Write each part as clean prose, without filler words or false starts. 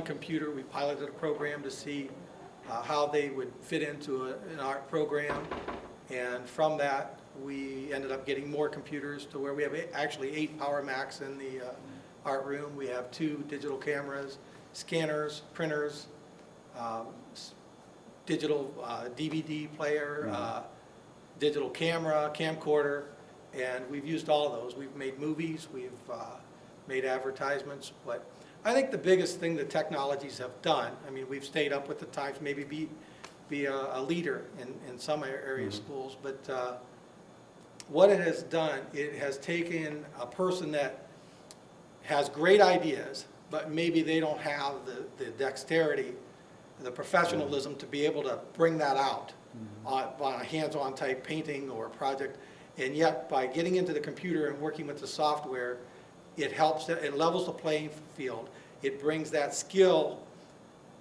computer. We piloted a program to see how they would fit into an art program, and from that we ended up getting more computers to where we have actually 8 Power Macs in the art room. We have 2 digital cameras, scanners, printers, digital DVD player, digital camera, camcorder, and we've used all of those. We've made movies, we've made advertisements, but I think the biggest thing the technologies have done, I mean, we've stayed up with the times, maybe be a leader in some area schools, but what it has done, it has taken a person that has great ideas, but maybe they don't have the dexterity, the professionalism to be able to bring that out on a hands-on type painting or a project, and yet by getting into the computer and working with the software, it helps, it levels the playing field. It brings that skill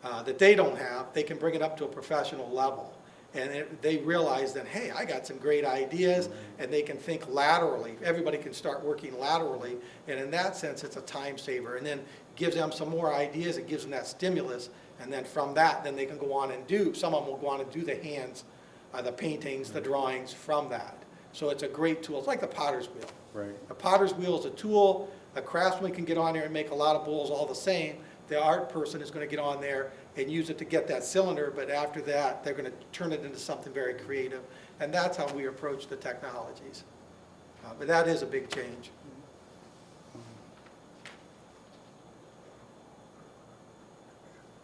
that they don't have, they can bring it up to a professional level. And they realize that, hey, I got some great ideas, and they can think laterally. Everybody can start working laterally, and in that sense, it's a time saver. And then gives them some more ideas, it gives them that stimulus, and then from that, then they can go on and do, some of them will go on and do the hands, the paintings, the drawings from that. So it's a great tool. It's like the potter's wheel. Right. The potter's wheel is a tool. A craftsman can get on there and make a lot of bowls all the same. The art person is going to get on there and use it to get that cylinder, but after that, they're going to turn it into something very creative. And that's how we approach the technologies. But that is a big change.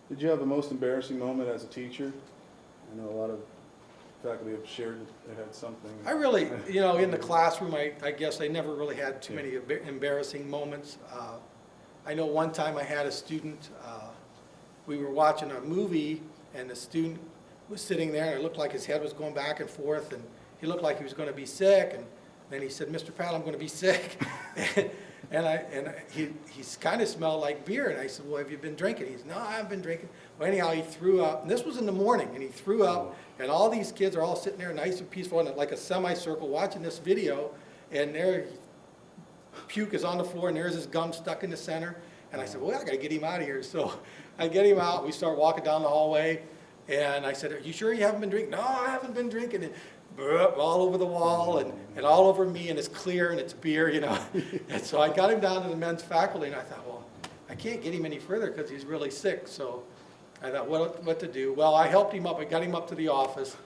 Did you have the most embarrassing moment as a teacher? I know a lot of faculty have shared that they had something. I really, you know, in the classroom, I guess I never really had too many embarrassing moments. I know one time I had a student, we were watching a movie, and the student was sitting there, and it looked like his head was going back and forth, and he looked like he was going to be sick, and then he said, "Mr. Patt, I'm going to be sick." he kind of smelled like beer, and I said, "Well, have you been drinking?" He said, "No, I haven't been drinking." Well, anyhow, he threw up, and this was in the morning, and he threw up, and all these kids are all sitting there nice and peaceful in like a semicircle watching this video, and their puke is on the floor, and there's his gum stuck in the center. And I said, well, I got to get him out of here. So I get him out. We start walking down the hallway. And I said, are you sure you haven't been drinking? No, I haven't been drinking. And all over the wall and all over me. And it's clear and it's beer, you know. And so I got him down to the men's faculty. And I thought, well, I can't get him any further because he's really sick. So I thought, what to do? Well, I helped him up. I got him up to the office.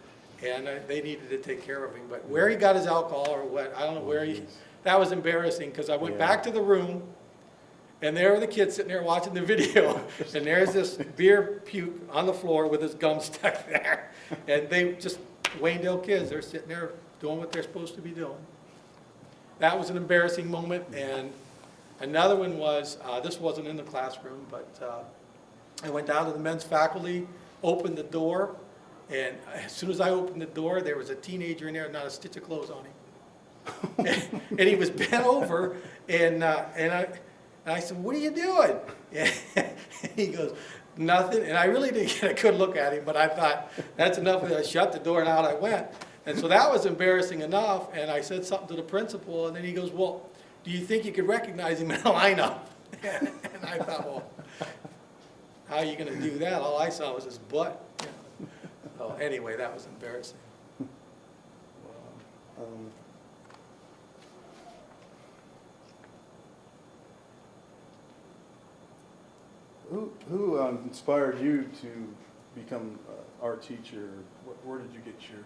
And they needed to take care of him. But where he got his alcohol or what, I don't know where he, that was embarrassing because I went back to the room. And there were the kids sitting there watching the video, and there's this beer puke on the floor with his gum stuck there. And they just, Waynedale kids, they're sitting there doing what they're supposed to be doing. That was an embarrassing moment. And another one was, this wasn't in the classroom, but I went down to the men's faculty, opened the door, and as soon as I opened the door, there was a teenager in there, not a stitch of clothes on him. And he was bent over, and I said, what are you doing? And he goes, nothing. And I really didn't get a good look at him, but I thought, that's enough. I shut the door and out I went. And so that was embarrassing enough. And I said something to the principal, and then he goes, well, do you think you could recognize him in the lineup? And I thought, well, how are you going to do that? All I saw was his butt. You know. So anyway, that was embarrassing. Who inspired you to become an art teacher? Where did you get your...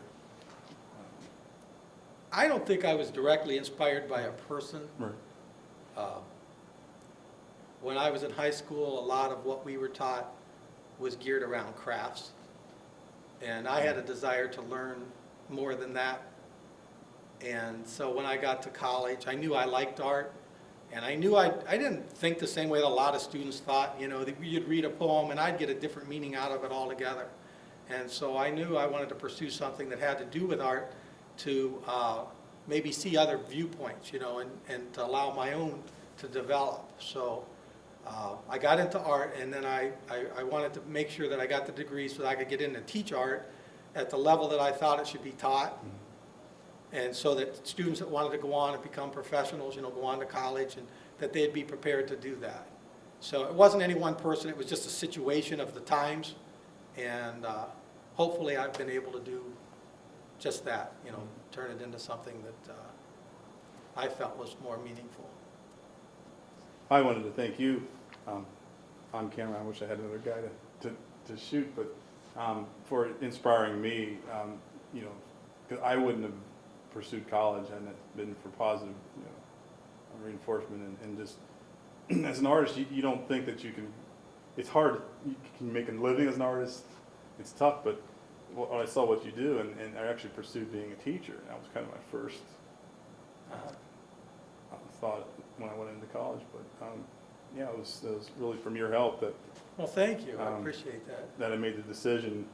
I don't think I was directly inspired by a person. Right. When I was in high school, a lot of what we were taught was geared around crafts. And I had a desire to learn more than that. And so when I got to college, I knew I liked art. And I knew I didn't think the same way that a lot of students thought. You know, you'd read a poem and I'd get a different meaning out of it altogether. And so I knew I wanted to pursue something that had to do with art to maybe see other viewpoints, you know, and to allow my own to develop. So I got into art, and then I wanted to make sure that I got the degree so that I could get in and teach art at the level that I thought it should be taught. And so that students that wanted to go on and become professionals, you know, go on to college, and that they'd be prepared to do that. So it wasn't any one person, it was just a situation of the times, and hopefully I've been able to do just that, you know, turn it into something that I felt was more meaningful. I wanted to thank you on camera. I wish I had another guy to shoot, but for inspiring me, you know, because I wouldn't have pursued college had it been for positive, you know, reinforcement and just as an artist, you don't think that you can. It's hard. You can make a living as an artist. It's tough, but when I saw what you do, and I actually pursued being a teacher. That was kind of my first thought when I went into college. But yeah, it was really from your help that. Well, thank you. I appreciate that. That I made the decision,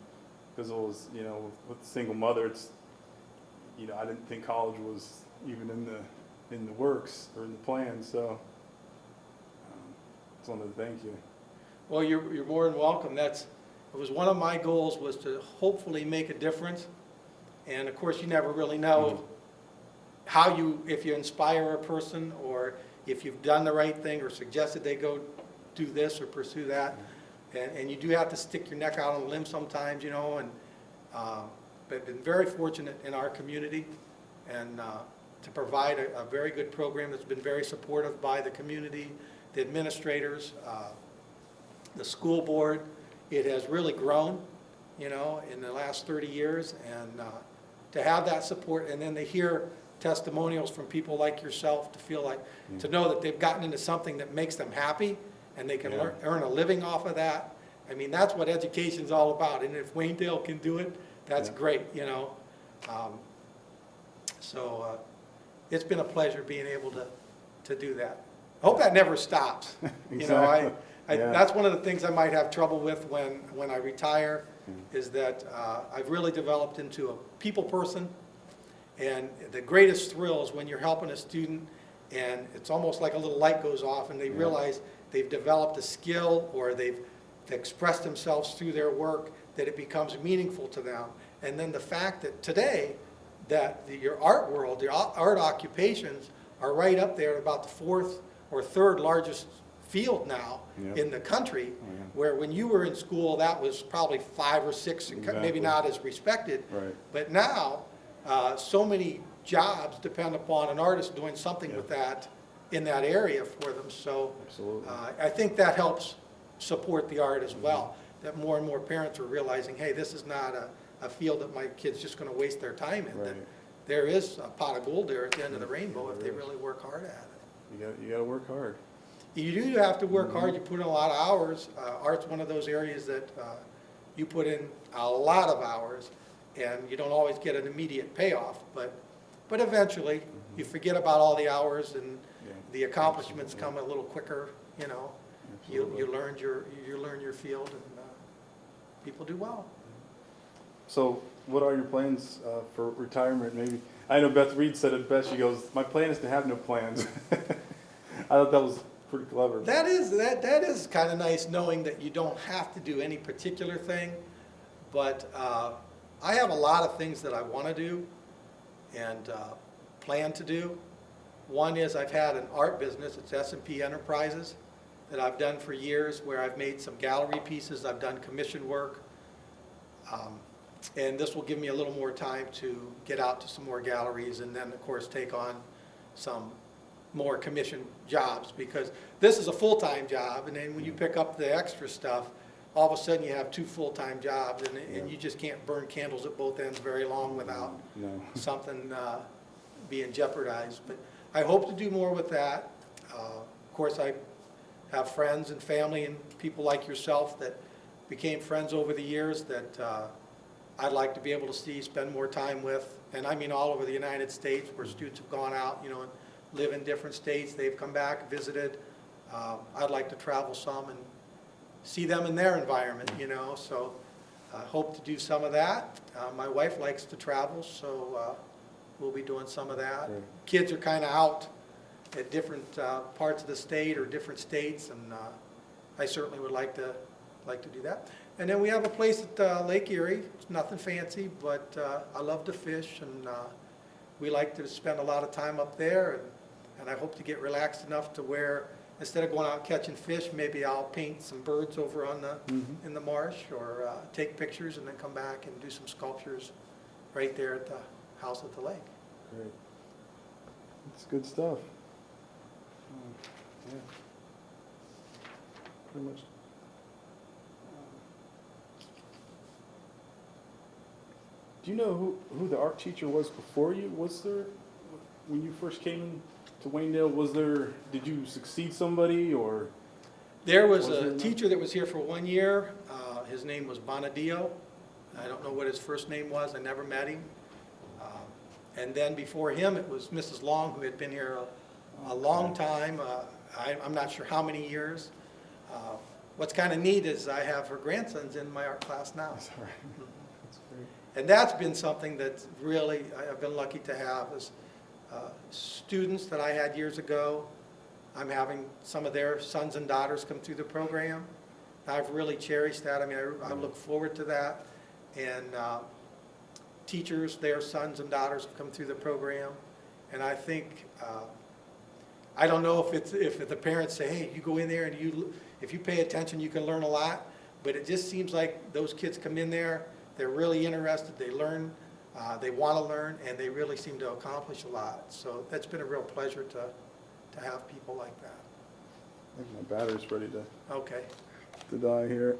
because it was, you know, with a single mother, it's, you know, I didn't think college was even in the works or in the plan. So just wanted to thank you. Well, you're more than welcome. It was one of my goals, was to hopefully make a difference. And of course, you never really know how if you inspire a person, or if you've done the right thing or suggested they go do this or pursue that. And you do have to stick your neck out on a limb sometimes, you know, and but been very fortunate in our community, and to provide a very good program that's been very supportive by the community, the administrators, the school board. It has really grown, you know, in the last 30 years, and to have that support, and then to hear testimonials from people like yourself, to feel like, to know that they've gotten into something that makes them happy, and they can earn a living off of that. I mean, that's what education's all about, and if Waynedale can do it, that's great, you know. So it's been a pleasure being able to do that. I hope that never stops. Exactly. You know, that's one of the things I might have trouble with when I retire, is that I've really developed into a people person, and the greatest thrill is when you're helping a student and it's almost like a little light goes off and they realize they've developed a skill, or they've expressed themselves through their work, that it becomes meaningful to them. And then the fact that today, that your art world, your art occupations are right up there, about the 4th or 3rd largest field now in the country, where when you were in school that was probably 5 or 6, and maybe not as respected. But now so many jobs depend upon an artist doing something with that, in that area for them. So I think that helps support the art as well, that more and more parents are realizing, hey, this is not a field that my kid's just going to waste their time in. That there is a pot of gold there at the end of the rainbow if they really work hard at it. You got to work hard. You do have to work hard. You put in a lot of hours. Art's one of those areas that you put in a lot of hours, and you don't always get an immediate payoff. But eventually, you forget about all the hours, and the accomplishments come a little quicker. You know, you learn your field, and people do well. So, what are your plans for retirement? Maybe I know Beth Reed said it best. She goes, "My plan is to have no plans." I thought that was pretty clever. That is kind of nice, knowing that you don't have to do any particular thing. But I have a lot of things that I want to do and plan to do. One is, I've had an art business. It's S&P Enterprises, that I've done for years, where I've made some gallery pieces. I've done commission work. And this will give me a little more time to get out to some more galleries, and then of course take on some more commission jobs, because this is a full-time job, and then when you pick up the extra stuff, all of a sudden you have 2 full-time jobs, and you just can't burn candles at both ends very long without something being jeopardized. But I hope to do more with that. Of course, I have friends and family and people like yourself that became friends over the years that I'd like to be able to spend more time with, and I mean all over the United States, where students have gone out, you know, and live in different states. They've come back, visited. I'd like to travel some and see them in their environment, you know, so I hope to do some of that. My wife likes to travel, so we'll be doing some of that. Kids are kind of out at different parts of the state or different states, and I certainly would like to do that. And then we have a place at Lake Erie. It's nothing fancy, but I love to fish, and we like to spend a lot of time up there, and I hope to get relaxed enough to where instead of going out catching fish, maybe I'll paint some birds over on the, Mhm. in the marsh, or take pictures and then come back and do some sculptures right there at the house at the lake. Great. It's good stuff. Yeah. Pretty much. Do you know who the art teacher was before you? Was there, when you first came to Waynedale, did you succeed somebody, or? There was Was a there teacher that was here for 1 year. His name was Bonadio. I don't know what his first name was. I never met him. And then before him, it was Mrs. Long, who had been here a long time. I'm not sure how many years. What's kind of neat is I have her grandsons in my art class now. That's all right. That's great. And that's been something that really I've been lucky to have, is students that I had years ago. I'm having some of their sons and daughters come through the program. I've really cherished that. I mean, I look forward to that. And teachers, their sons and daughters have come through the program. And I think, I don't know if the parents say, hey, you go in there and if you pay attention, you can learn a lot. But it just seems like those kids come in there, they're really interested, they learn, they want to learn, and they really seem to accomplish a lot. So that's been a real pleasure to have people like that. I think my battery's ready Okay. to die here.